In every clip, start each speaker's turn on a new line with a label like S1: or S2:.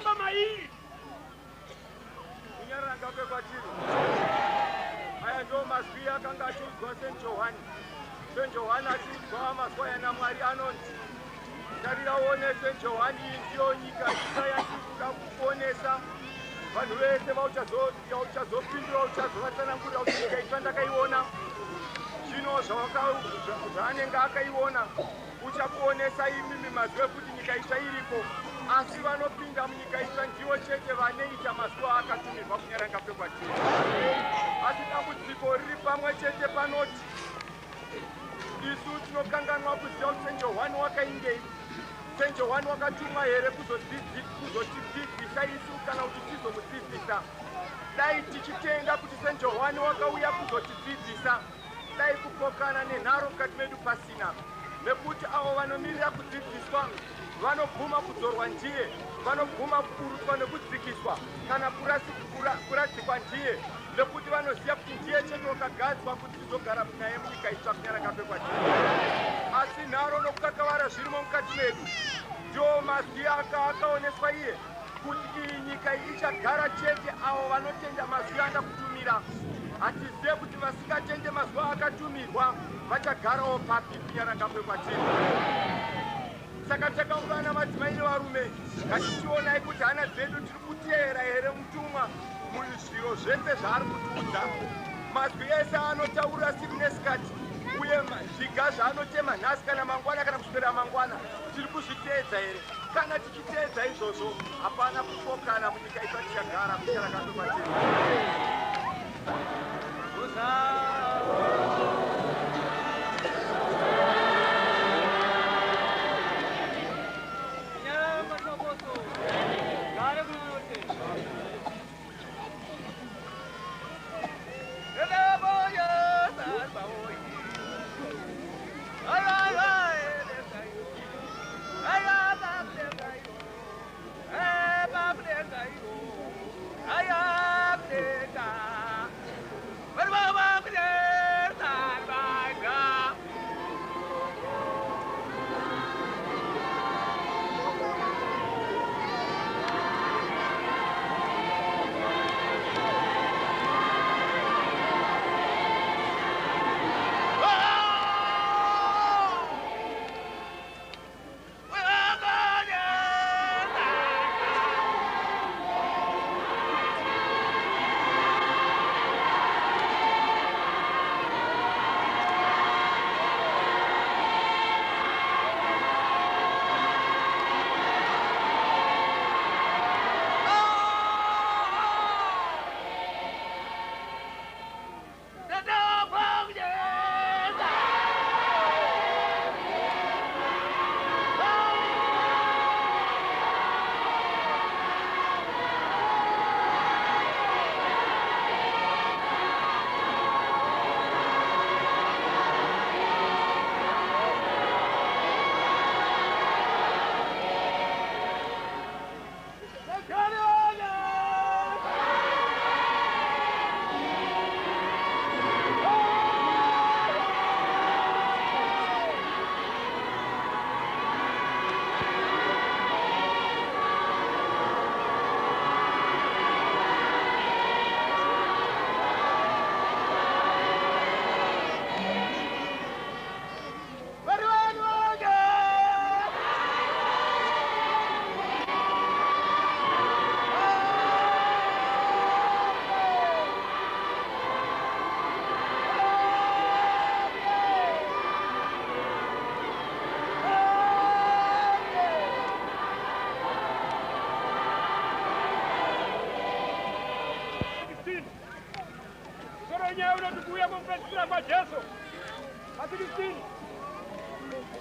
S1: famba mairi.
S2: Kunyaranga kwe kwatiri. Aya ndo mazwi akanga achiudzwa St. John. St. John achiudzwa mazwi yaMwari anonzi. Tarira uone St. John ndiyo nyika yatikuda kuonesa. Vanhu vese vauchazopindura uchazovatsanangurira kuti nyika itsva ndakaiona. Zvino zvaanenge akaiona uchakuonesa imi mazwi ekuti nyika itsva iripo. Asi vanopinda munyika itsva ndivo chete vanoita mazwi akatumirwa kunyaranga kwekwatiri. Asi dambudziko riri pamwe chete panoti isu tinokanganwa kuziva kuti St. John wakaingei. St. John wakatumwa here kuzotidzidzisa isu kana kuti tizomudzidzisa. Dai tichitenda kuti St. John wakauya kuzotidzidzisa, dai kupokana nenharo mukati medu pasina. Nekuti avo vanomirira kudzidziswa vanoguma kudzorwa ndiye, vanoguma kuburutswa nekudzikiswa kana kuradzikwa ndiye, nekuti vanoziva kuti ndiye chete wakagadzwa kuti tizogara naye munyika itsva kunyaranga kwekwatiri. Asi nharo nokukakavara zvirimo mukati medu ndio mazwi akaoneswa iye kuti iyi nyika ichagara chete avo vanotenda mazwi anda kutumira. Hatizive kuti vasingatende mazwi akatumirwa vachagarawo papi kunyaranga kwekwatiri. Saka takaungana madzimai nevarume ngatichionai kuti hana dzedu tiri kuteera here mutumwa muzviro zvese zvaari kutiudza. Mazwi ese anotaura siku nesikati uye zviga zvaanotema nhasi kana mangwana kana kuswera mangwana tiri kuzviteedza here. Kana tichiteedza izvozvo hapana kupokana munyika itsva tichagara kunyaranga kwekwatiri.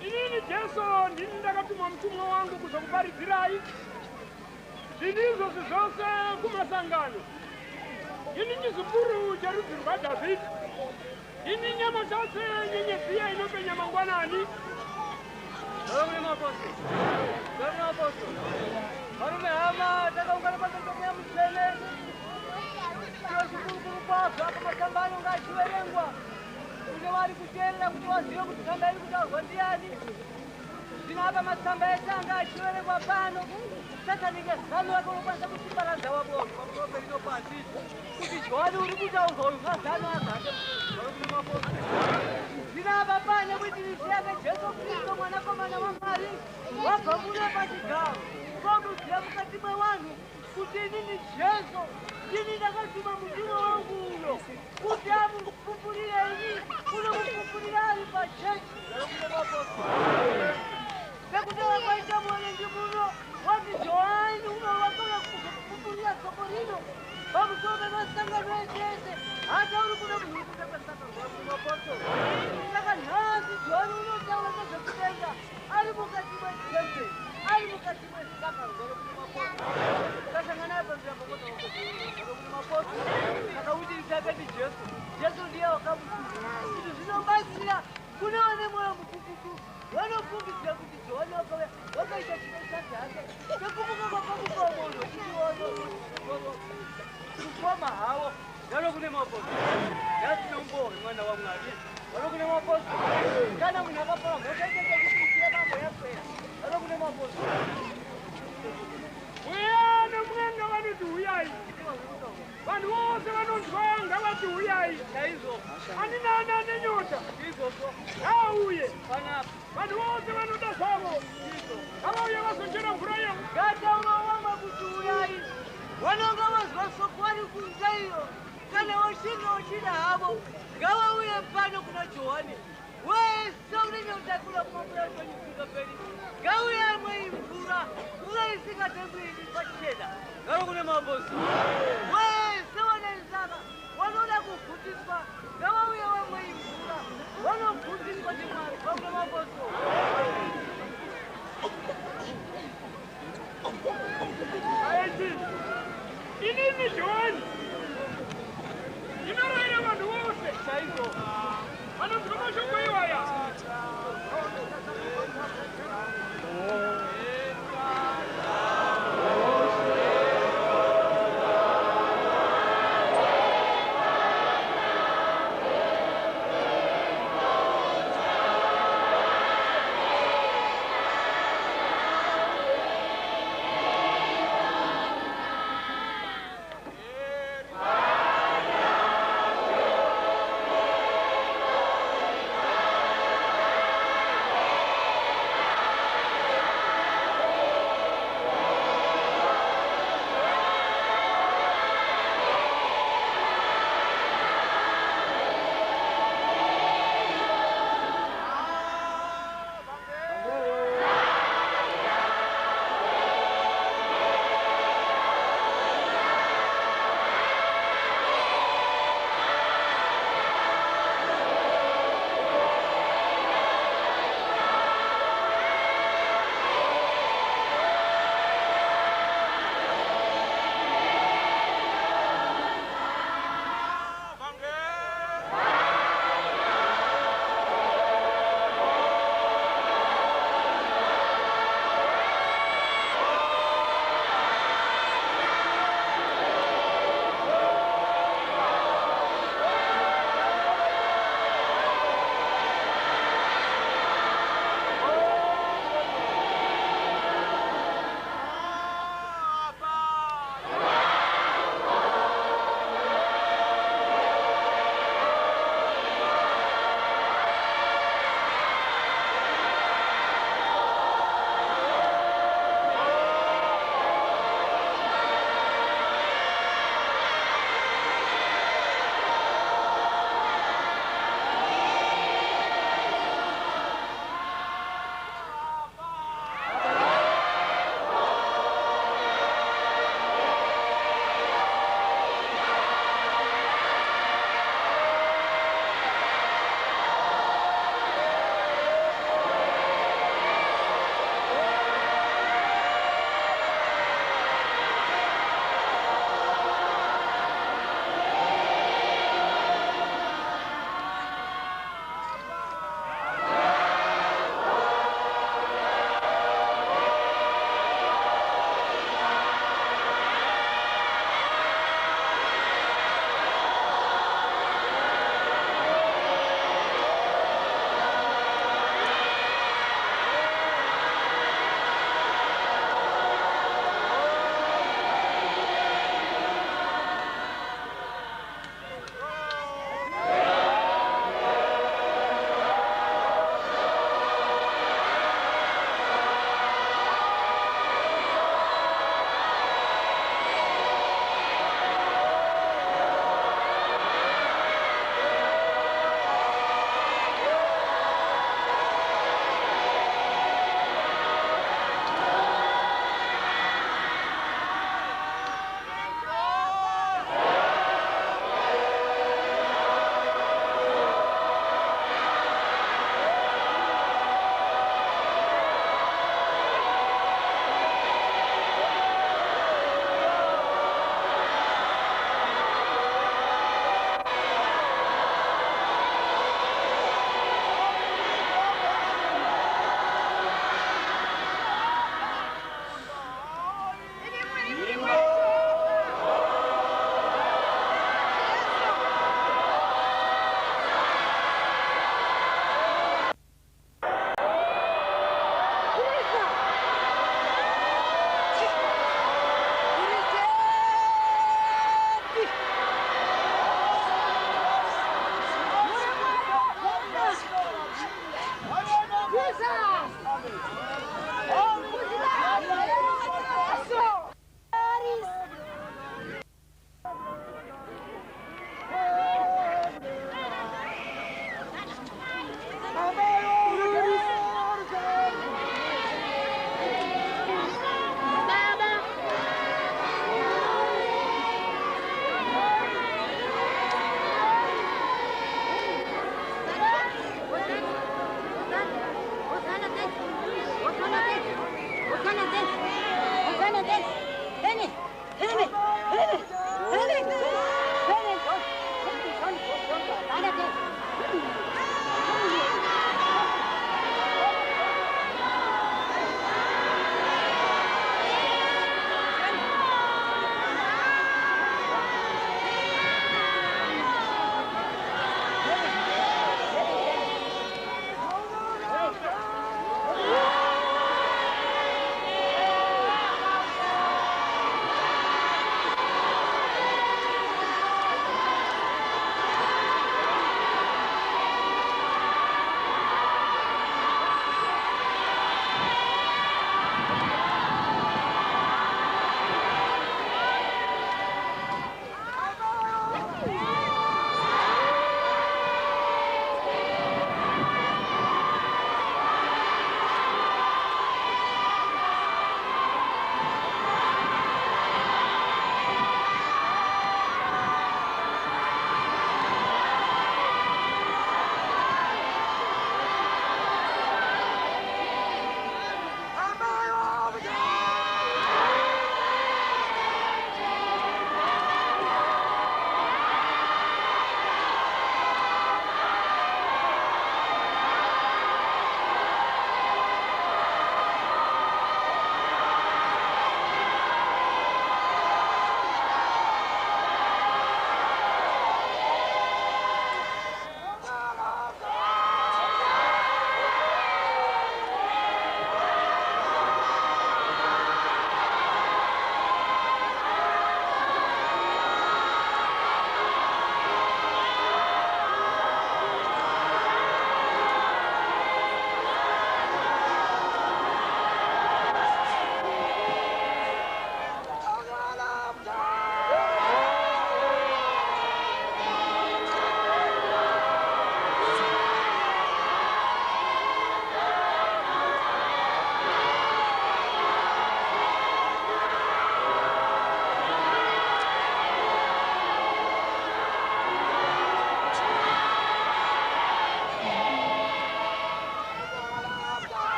S1: Inini Jesu ndini ndakatuma mutumwa wangu kuzokuparidzirai zvinizvo zvose kumasangano. Ini chizukuru cherudzi rwaDhavhidhi. Ini nyama chose nyenyeziya inopenya mangwanani.
S3: Varume hama takaungana pamusoro mutsvene. Zvikuru kwazvo apa masangano ngachiverengwa. Kune vari kuteerera kuti vazive kuti tsamba iri kutaurwa ndiani. Zinaba masamba etanga achwele kwa pano. Sasa ningesano wako kwanza kutibaraza wabo. Kwa pelino pasi. Kutijwani urikuja uzoi ngasano akade. Zinaba panya kwitilisiaga Jesu Kristo mwana komana wa Mari. Wapamule patigao. Komu siamuka timwe wanu. Kuti nini Jesu. Nini nakatuma mjino wangu uyo. Kuti amu kupupulile ini. Kuna kupupulile alipa chechi. Sekutewa kwa itamu walengi muno. Wati Joani uno wakola kupupulia sokorino. Babu sobe masanga nwejese. Hata ulu kuna mnukuta kwa saka kwa poto. Saka nazi Joani uno chaula kasa kutenga. Alimukatimwe jembe. Alimukatimwe saka kwa poto. Sasa ngana hapa mzia mbogoto kwa poto. Saka uji nisakati Jesu. Jesu ndiye wakabusi. Kitu zino mbasila. Kuna wane moyo mkukuku. Wana fungi siya kuti Joani wakawe. Wakaita chino sasa hake. Sekumuka kwa kabuka wa moyo. Kiti wono. Kukoma hao. Yalo kune maposo. Yasi nombo mwana wa mwari. Yalo kune maposo. Kana mnakapora. Mwakaita kuti siya mambo yakwe. Yalo kune maposo.
S1: Uyana mwenga wanu tuyai. Wanu wose wanu nchonga watu uyai.
S3: Chaizo.
S1: Anina nenyota.
S3: Hizo so.
S1: Auye.
S3: Pana.
S1: Wanu wose wanu dasamo.
S3: Hizo.
S1: Kama uye wasonjera furaya.
S3: Gata wawama kutuyai. Wanonga waswasokwani kunzayo. Kana washina habo. Gawa uye pano kuna Joani. Wee sauri utakula mambo ya kwenye peli. Gawa ya mwe mvura. Ula isika tembu ilipacheda. Gawa kuna mabosi. Wee sawa na nzaka. Wanola kukutiswa. Gawa uye wa mwe mvura. Wano kukutiswa timari. Gawa kuna mabosi.
S1: Aeti. Inini Joani. Inaraira wanu wose.
S3: Chaizo.
S1: Ano mkoma shoko iwaya.